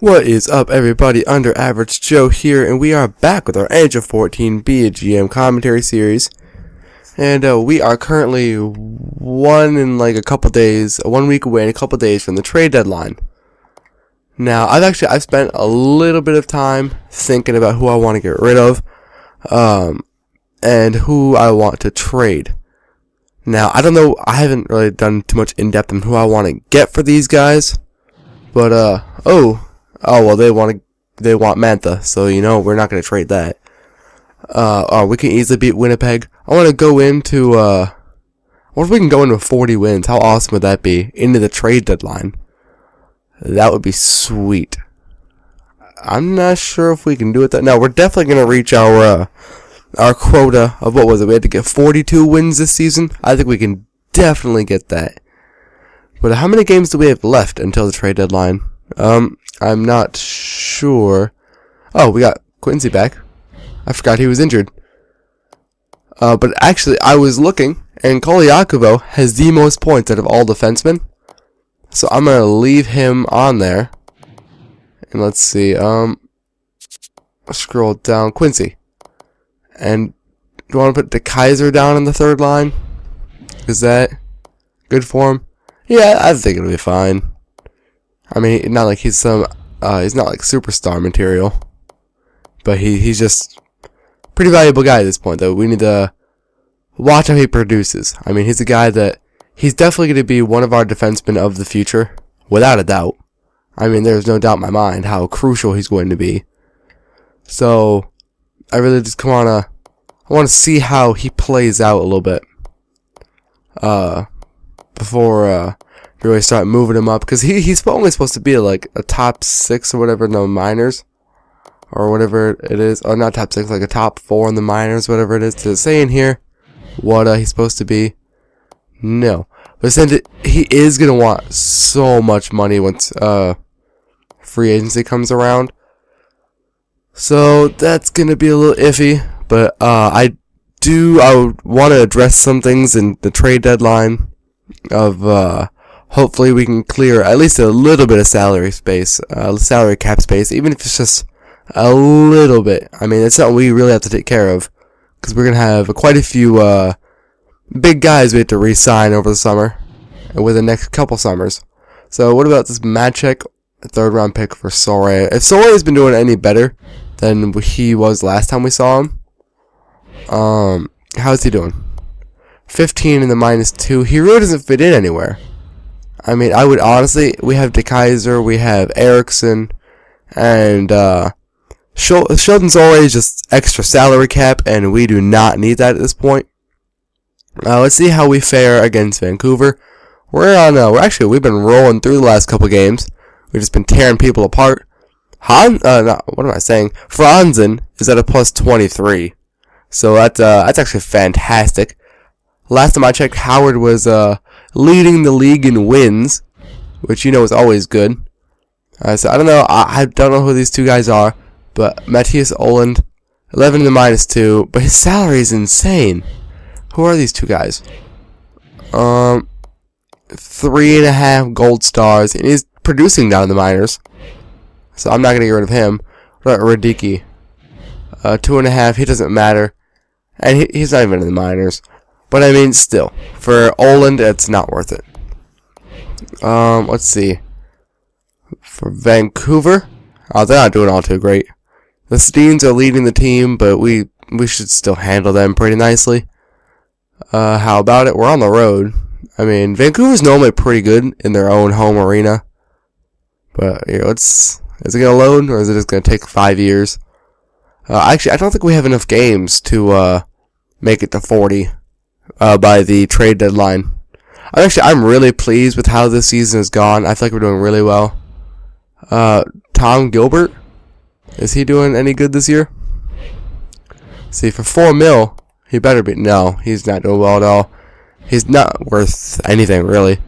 What is up, everybody? Under Average Joe here, and we are back with our NHL 14 Be a GM commentary series. And we are currently one week away and a couple days from the trade deadline. Now, I've spent a little bit of time thinking about who I want to get rid of, and who I want to trade. Now, I don't know, I haven't really done too much in-depth on who I want to get for these guys, but, they want Mantha, so, we're not going to trade that. We can easily beat Winnipeg. I want to go into, what if we can go into 40 wins? How awesome would that be? Into the trade deadline. That would be sweet. I'm not sure if we can do it that. No, we're definitely going to reach our quota of, what was it? We had to get 42 wins this season. I think we can definitely get that. But how many games do we have left until the trade deadline? I'm not sure. Oh, we got Quincy back. I forgot he was injured. But actually, I was looking, and Kolyakovo has the most points out of all defensemen. So I'm going to leave him on there. And let's see, scroll down. Quincy. And do you want to put DeKaiser down in the third line? Is that good for him? Yeah, I think it'll be fine. I mean, not like he's not like superstar material. But he's just pretty valuable guy at this point, though. We need to watch how he produces. I mean, he's a guy that he's definitely going to be one of our defensemen of the future, without a doubt. I mean, there's no doubt in my mind how crucial he's going to be. So, I really just want to see how he plays out a little bit before really start moving him up, because he's only supposed to be like a top 6 or whatever in the minors, or whatever it is, or not top 6, like a top 4 in the minors, whatever it is. Does it say in here what he's supposed to be? No, but since he is gonna want so much money once free agency comes around, so that's gonna be a little iffy. But I would want to address some things in the trade deadline of hopefully we can clear at least a little bit of salary cap space, even if it's just a little bit. I mean, it's something we really have to take care of, because we're going to have quite a few big guys we have to re-sign over the summer, with the next couple summers. So what about this Matchek, third round pick for Sorey? If Sorey has been doing any better than he was last time we saw him, how's he doing? 15 in the -2. He really doesn't fit in anywhere. I mean, I would honestly, we have DeKaiser, we have Eriksson, and Sheldon Sorey is just extra salary cap, and we do not need that at this point. Let's see how we fare against Vancouver. We've been rolling through the last couple games. We've just been tearing people apart. Franzen is at a +23. So that's actually fantastic. Last time I checked, Howard was leading the league in wins, which is always good. So I don't know. I don't know who these two guys are, but Matthias Oland, 11 in the -2, but his salary is insane. Who are these two guys? 3.5 gold stars, and he's producing down in the minors, so I'm not gonna get rid of him. What about Radicki? 2.5. He doesn't matter, and he's not even in the minors. But I mean, still, for Oland, it's not worth it. Let's see. For Vancouver, they're not doing all too great. The Steens are leading the team, but we should still handle them pretty nicely. How about it? We're on the road. I mean, Vancouver's normally pretty good in their own home arena. But is it gonna load, or is it just gonna take 5 years? Actually, I don't think we have enough games to make it to 40. By the trade deadline. I'm really pleased with how this season has gone. I feel like we're doing really well. Tom Gilbert, is he doing any good this year? See, for $4 million, he better be. No, he's not doing well at all. He's not worth anything, really.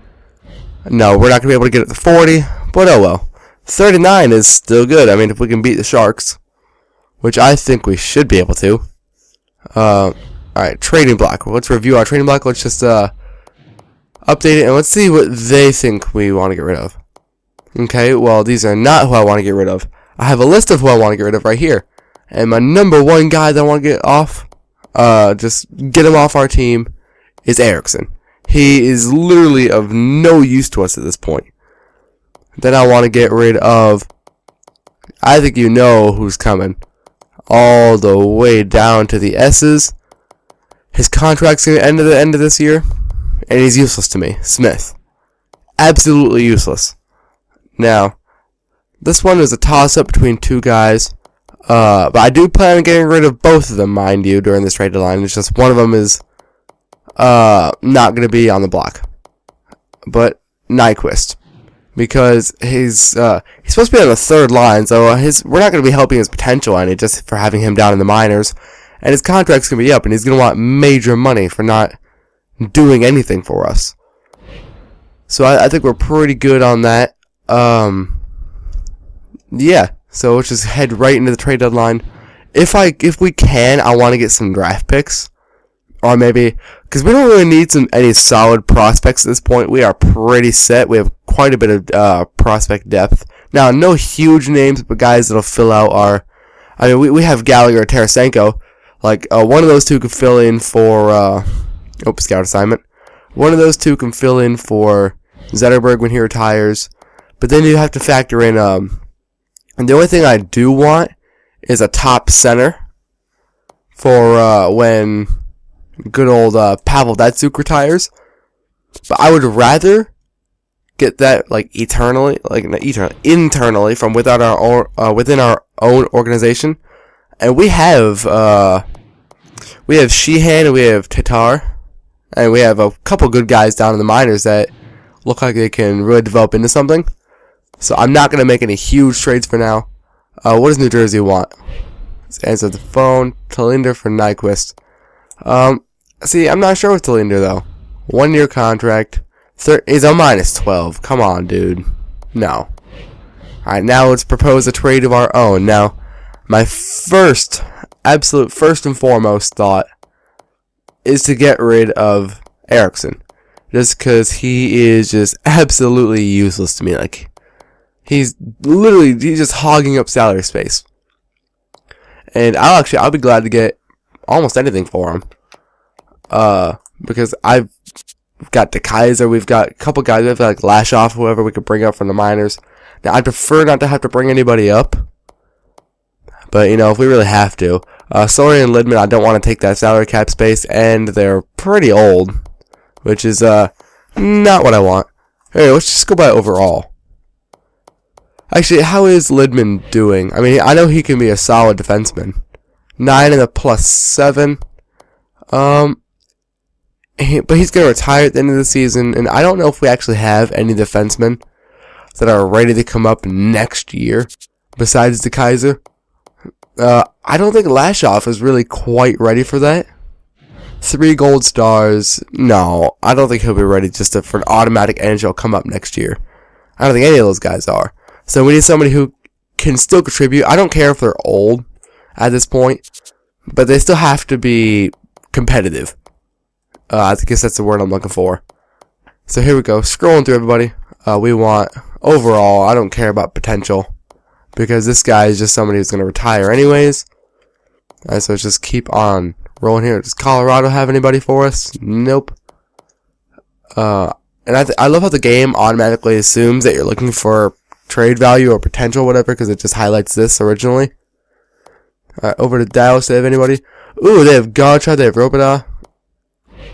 No, we're not going to be able to get it to 40, but oh well. 39 is still good. I mean, if we can beat the Sharks, which I think we should be able to. Alright, trading block. Let's review our trading block. Let's just update it, and let's see what they think we want to get rid of. Okay, well, these are not who I want to get rid of. I have a list of who I want to get rid of right here. And my number one guy that I want to get off, just get him off our team, is Eriksson. He is literally of no use to us at this point. Then I want to get rid of, I think you know who's coming, all the way down to the S's. His contract's going to end at the end of this year, and he's useless to me. Smith. Absolutely useless. Now, this one is a toss-up between two guys, but I do plan on getting rid of both of them, mind you, during this trade deadline. It's just one of them is not going to be on the block. But Nyquist, because he's supposed to be on the third line, so we're not going to be helping his potential any just for having him down in the minors, and his contract's going to be up, and he's going to want major money for not doing anything for us. So I think we're pretty good on that. Yeah, so let's just head right into the trade deadline. If we can, I want to get some draft picks, or maybe because we don't really need any solid prospects at this point. We are pretty set. We have quite a bit of prospect depth now. No huge names, but guys that'll fill out our. I mean, we have Gallagher or Tarasenko. Like one of those two could fill in for scout assignment. One of those two can fill in for Zetterberg when he retires. But then you have to factor in, and the only thing I do want is a top center for when good old Pavel Datsyuk retires. But I would rather get that internally from within our own organization. And we have Sheehan and we have Tatar, and we have a couple good guys down in the minors that look like they can really develop into something. So I'm not going to make any huge trades for now. What does New Jersey want? Let's answer the phone. Talinder for Nyquist. See, I'm not sure with Talinder, though. 1 year contract. He's a -12. Come on, dude. No. Alright, now let's propose a trade of our own. Now, my absolute first and foremost thought is to get rid of Eriksson. Just because he is just absolutely useless to me. Like, he's just hogging up salary space. And I'll be glad to get almost anything for him. Because I've got DeKaiser, we've got a couple guys, we have like Lashoff, whoever we could bring up from the minors. Now, I'd prefer not to have to bring anybody up. But, if we really have to. Sorry and Lidman, I don't want to take that salary cap space, and they're pretty old. Which is, not what I want. Hey, let's just go by overall. Actually, how is Lidman doing? I mean, I know he can be a solid defenseman. 9 and a +7. But he's going to retire at the end of the season, and I don't know if we actually have any defensemen that are ready to come up next year, besides DeKaiser. I don't think Lashoff is really quite ready for that. 3 gold stars. No, I don't think he'll be ready for an automatic NHL come up next year. I don't think any of those guys are. So we need somebody who can still contribute. I don't care if they're old at this point, but they still have to be competitive. I guess that's the word I'm looking for. So here we go. Scrolling through everybody. We want overall. I don't care about potential because this guy is just somebody who's going to retire anyways. Alright, so let's just keep on rolling here. Does Colorado have anybody for us? Nope. And I love how the game automatically assumes that you're looking for trade value or potential, whatever, because it just highlights this originally. Alright, over to Dallas. Do they have anybody? Ooh, they have Gacha. They have Robida.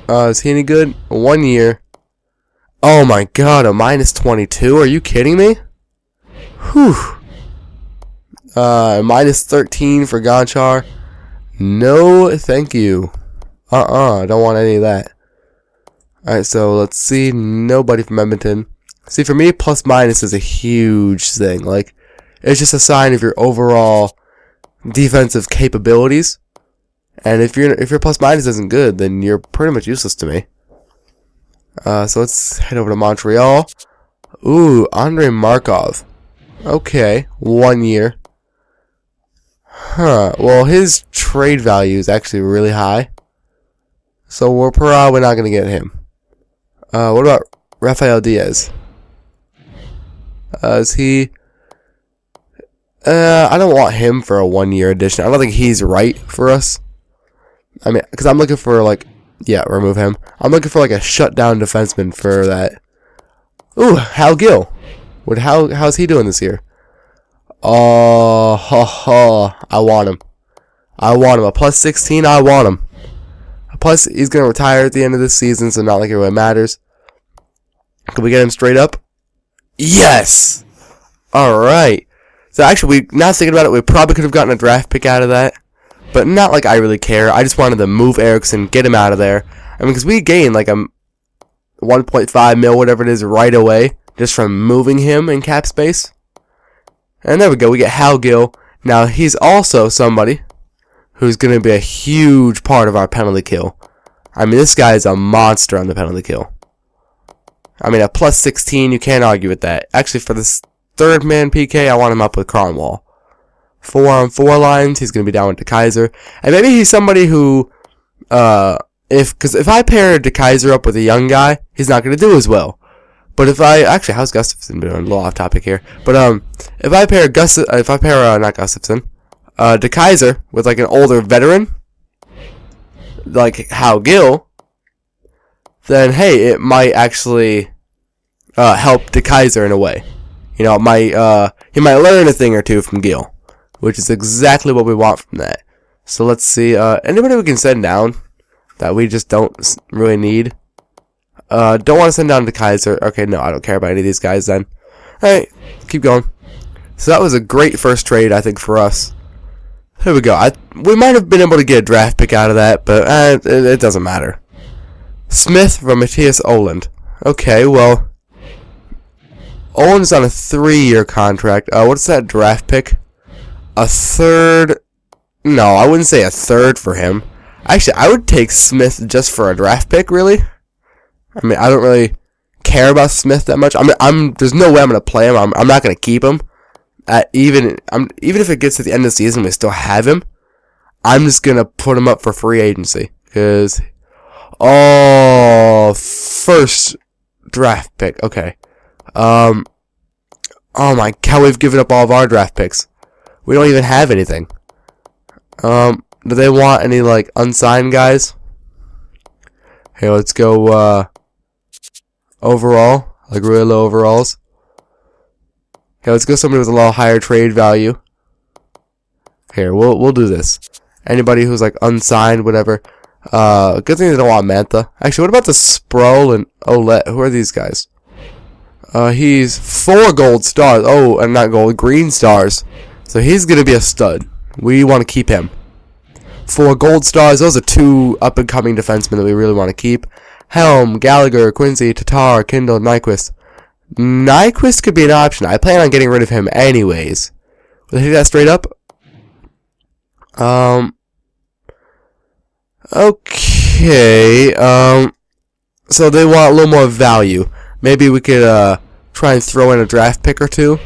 Is he any good? 1 year. Oh my god, a -22? Are you kidding me? Whew. -13 for Gonchar. No, thank you. I don't want any of that. Alright, so let's see. Nobody from Edmonton. See, for me, plus-minus is a huge thing. Like, it's just a sign of your overall defensive capabilities. And if your plus-minus isn't good, then you're pretty much useless to me. So let's head over to Montreal. Ooh, Andrei Markov. Okay, 1 year. Huh, well, his trade value is actually really high. So we're probably not going to get him. What about Rafael Diaz? Is he... I don't want him for a 1-year addition. I don't think he's right for us. I mean, because I'm looking for, like... Yeah, remove him. I'm looking for, like, a shutdown defenseman for that. Ooh, Hal Gill. How's he doing this year? Oh, I want him. I want him. A plus 16, I want him. Plus, he's going to retire at the end of this season, so not like it really matters. Can we get him straight up? Yes! Alright. So actually, now thinking about it, we probably could have gotten a draft pick out of that. But not like I really care. I just wanted to move Erickson, get him out of there. I mean, because we gained like a 1.5 mil, whatever it is, right away. Just from moving him in cap space. And there we go. We get Hal Gill. Now, he's also somebody who's going to be a huge part of our penalty kill. I mean, this guy is a monster on the penalty kill. I mean, a plus 16, you can't argue with that. Actually, for this third man PK, I want him up with Cronwall. 4-on-4 lines, he's going to be down with DeKaiser. And maybe he's somebody who, because if I pair DeKaiser up with a young guy, he's not going to do as well. But if actually, how's Gustafson doing? A little off topic here. But, if I pair not Gustafson, DeKaiser with like an older veteran, like Hal Gill, then hey, it might actually help DeKaiser in a way. You know, he might learn a thing or two from Gill, which is exactly what we want from that. So let's see, anybody we can send down that we just don't really need. Don't want to send down DeKaiser. Okay, no, I don't care about any of these guys then. Alright, keep going. So that was a great first trade, I think, for us. Here we go. We might have been able to get a draft pick out of that, but it doesn't matter. Smith from Matthias Oland. Okay, well, Oland's on a 3-year contract. What's that draft pick? A third? No, I wouldn't say a third for him. Actually, I would take Smith just for a draft pick, really. I mean, I don't really care about Smith that much. There's no way I'm going to play him. I'm not going to keep him. Even if it gets to the end of the season, we still have him. I'm just gonna put him up for free agency because, first draft pick. Okay. Oh my God, we've given up all of our draft picks. We don't even have anything. Do they want any like unsigned guys? Hey, let's go overall, like really low overalls. Okay, let's go somebody with a little higher trade value. Here, we'll do this. Anybody who's like unsigned, whatever. Good thing they don't want Mantha. Actually, what about the Sproul and Olet? Who are these guys? He's 4 gold stars. Oh, and not gold, green stars. So he's gonna be a stud. We want to keep him. 4 gold stars. Those are 2 up and coming defensemen that we really want to keep. Helm, Gallagher, Quincy, Tatar, Kindle, Nyquist. Nyquist could be an option. I plan on getting rid of him anyways. Will I take that straight up? Okay. So they want a little more value. Maybe we could try and throw in a draft pick or 2.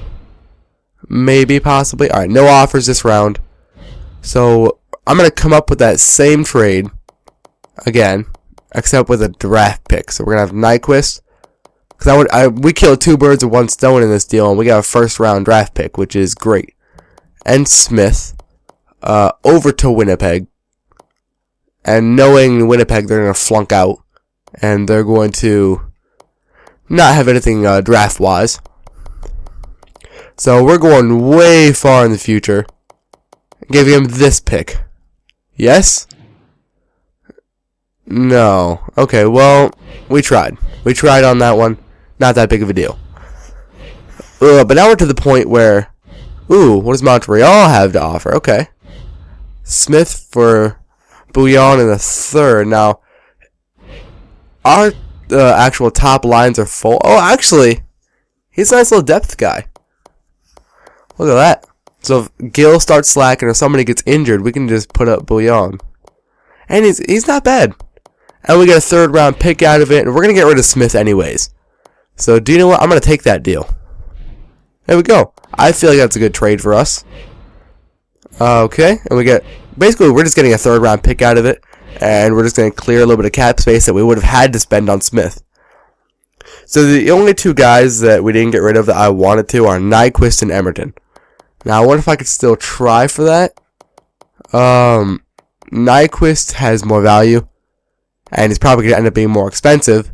Maybe, possibly. Alright, no offers this round. So I'm going to come up with that same trade again, except with a draft pick. So we're going to have Nyquist. Because we killed 2 birds with 1 stone in this deal, and we got a first round draft pick, which is great. And Smith, over to Winnipeg. And knowing Winnipeg, they're going to flunk out. And they're going to not have anything draft-wise. So we're going way far in the future. Giving him this pick. Yes? No. Okay, well, we tried. We tried on that one. Not that big of a deal. But now we're to the point where, what does Montreal have to offer? Okay. Smith for Bouillon in the 3rd. Now, our actual top lines are full. Oh, actually, he's a nice little depth guy. Look at that. So if Gill starts slacking or somebody gets injured, we can just put up Bouillon. And he's not bad. And we get a 3rd round pick out of it, and we're going to get rid of Smith anyways. So, do you know what? I'm going to take that deal. There we go. I feel like that's a good trade for us. Okay, and basically, we're just getting a 3rd round pick out of it, and we're just going to clear a little bit of cap space that we would have had to spend on Smith. So the only two guys that we didn't get rid of that I wanted to are Nyquist and Emerton. Now I wonder if I could still try for that. Nyquist has more value, and he's probably going to end up being more expensive.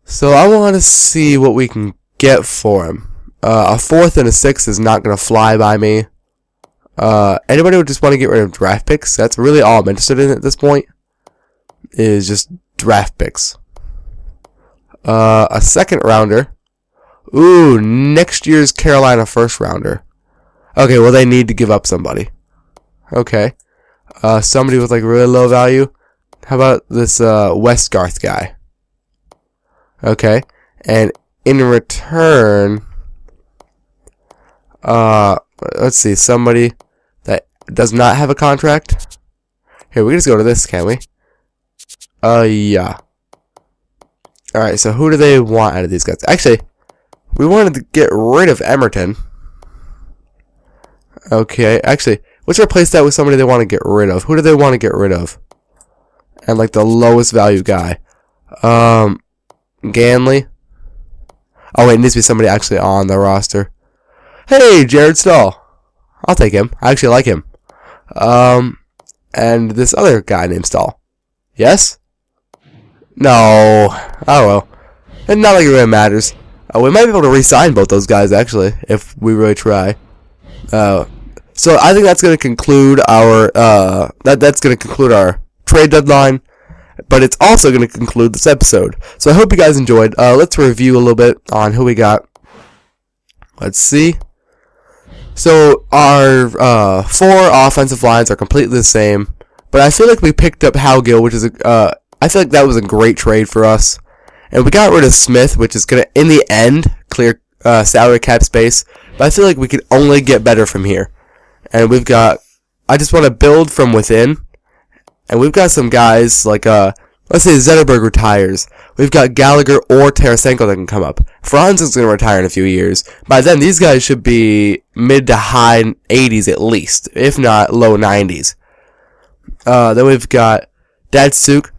So I want to see what we can get for him. A 4th and a 6th is not going to fly by me. Anybody who just want to get rid of draft picks, that's really all I'm interested in at this point, is just draft picks. A 2nd rounder. Ooh, next year's Carolina 1st rounder. Okay, well they need to give up somebody. Okay. Somebody with like really low value. How about this Westgarth guy? Okay. And in return, let's see, somebody that does not have a contract. Here, we can just go to this, can't we? Yeah. Alright, so who do they want out of these guys? Actually, we wanted to get rid of Emerton. Okay, actually, let's replace that with somebody they want to get rid of. Who do they want to get rid of? And like the lowest value guy. Ganley. Oh wait, it needs to be somebody actually on the roster. Hey, Jared Stahl. I'll take him. I actually like him. And this other guy named Stahl. Yes? No. Oh well. It's not like it really matters. We might be able to re-sign both those guys actually, if we really try. So I think that's going to conclude our that's going to conclude our trade deadline, but it's also going to conclude this episode. So I hope you guys enjoyed. Let's review a little bit on who we got. Let's see. So our 4 offensive lines are completely the same, but I feel like we picked up Howgill, which is I feel like that was a great trade for us, and we got rid of Smith, which is going to in the end clear salary cap space. But I feel like we could only get better from here. And we've got, I just want to build from within. And we've got some guys like, let's say Zetterberg retires. We've got Gallagher or Tarasenko that can come up. Franz is going to retire in a few years. By then, these guys should be mid to high 80s at least, if not low 90s. Then we've got Datsuk.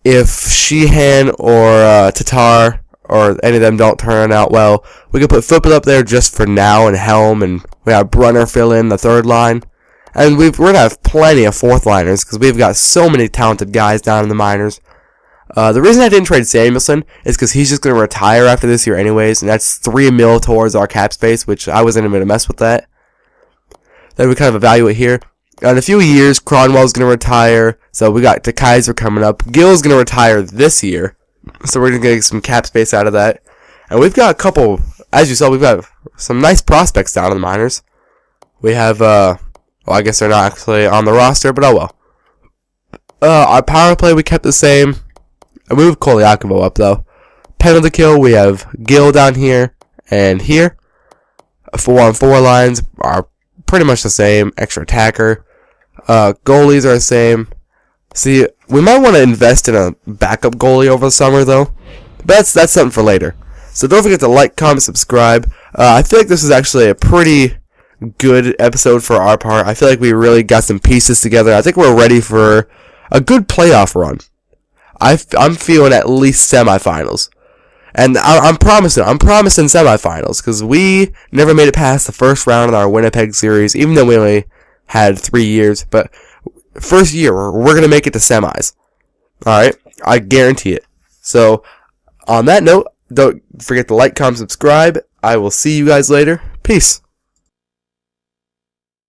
If Sheehan or Tatar or any of them don't turn out well, we can put Football up there just for now and Helm, and we have Brunner fill in the 3rd line. And we're going to have plenty of 4th liners because we've got so many talented guys down in the minors. The reason I didn't trade Samuelson is because he's just going to retire after this year anyways, and that's $3 million towards our cap space, which I wasn't even going to mess with that. Then we kind of evaluate here. In a few years, Cronwell's going to retire, so we got DeKaiser coming up. Gill's going to retire this year, so we're going to get some cap space out of that. And we've got a couple, as you saw, we've got some nice prospects down in the minors. We have, well, I guess they're not actually on the roster, but oh well. Our power play we kept the same. I moved Kolyakovo up though. Penalty kill, we have Gill down here and here. 4-on-4 lines are pretty much the same. Extra attacker. Goalies are the same. See, we might want to invest in a backup goalie over the summer though. But that's something for later. So don't forget to like, comment, subscribe. I feel like this is actually a pretty good episode for our part. I feel like we really got some pieces together. I think we're ready for a good playoff run. I'm feeling at least semifinals. And I'm promising semifinals, because we never made it past the first round in our Winnipeg series, even though we only had 3 years. But first year, we're going to make it to semis. Alright? I guarantee it. So, on that note, don't forget to like, comment, subscribe. I will see you guys later. Peace.